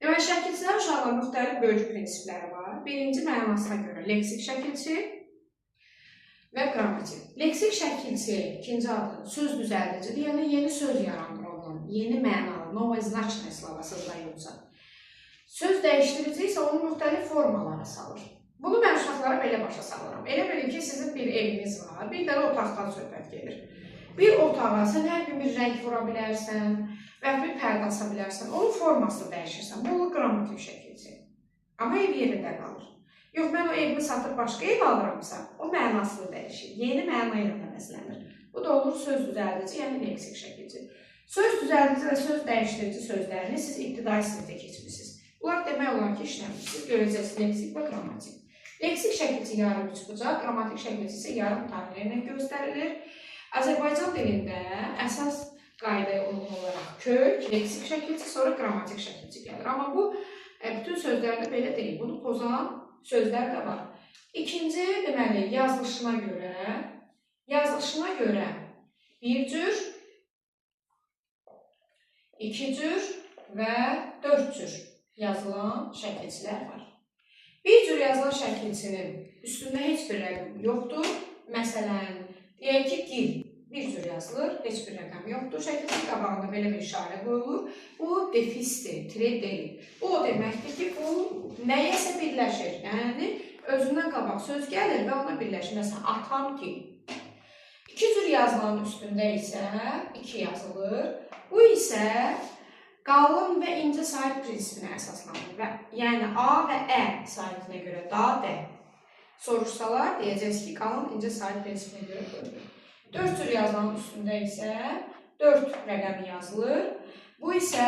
Deməli, şəkilçilər uşaqlar müxtəlif bölgü prinsipləri var. Birinci mənasına görə leksik şəkilçi və qrammatik. Leksik şəkilçi ikinci adı söz düzəldicidir, yəni yeni söz yarandır ondan, yeni mənalı, novoznaçnaya slova создается. Söz dəyişdirici isə onu müxtəlif formalara salır. Bunu mən uşaqlara belə başa salıram. Elə bilin ki, sizin bir eviniz var, bir dənə otaqdan söhbət gedir. Bir otağa sən hər gün bir rəng vura bilərsən və bir pərdə asa bilərsən, onun formasını dəyişirsən. Bu qrammatik şəkilçi. Amma ev yerində qalır. Yox, mən o evimi satıb başqa ev alıramsa, o mənasını dəyişir. Yeni məna ilə əvəzlənir. Bu da olur söz düzəldici, yəni leksik şəkilçi. Söz düzəldici və söz dəyişdirici sözlərini siz ibtidai sinifdə keçmişsiniz. Bunlar demək olar ki, işləmişsiniz. Görəcəksiniz leksik və qrammatik. Leksik şəkilçi yarım üçbucaq, qrammatik şəkilçi isə yarım dairə ilə göstərilir. Azərbaycan dilində əsas qaydaya uyğun olaraq kök, leksik şəkilçi, sonra qrammatik şəkilçi gəlir. Amma bu bütün sözlərdə belə deyil. Bunu pozan sözlər də var. İkinci, deməli, yazılışına görə bir cür, iki cür və dörd cür yazılan şəkilçilər var. Bir cür yazılan şəkilçinin üstündə heç bir rəqəm yoxdur. Məsələn, deyək ki, dil bir cür yazılır, heç bir rəqəm yoxdur. Şəkilçinin qabağında belə bir işarə qoyulur. Bu defisdir, tire deyil. Bu o deməkdir ki, bu nəyəsə birləşir. Yəni, özündən qabaq söz gəlir və ona birləşir. Məsələn, atam ki. İki cür yazılanın üstündə isə iki yazılır. Bu isə qalın və incə sahib prinsipinə əsaslanır. Yəni, A və Ə sahibinə görə da, də. Soruşsalar, deyəcəksiniz ki, qalın, incə sahib prinsipinə görə bölünür. Dörd cür yazılanın üstündə isə 4 rəqəmi yazılır. Bu isə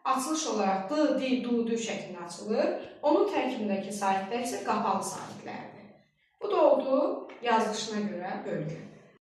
açılış olaraq D, D, D, D şəklində açılır. Onun tərkibindəki sahiblər isə qapalı sahiblərdir. Bu da oldu yazılışına görə bölgü.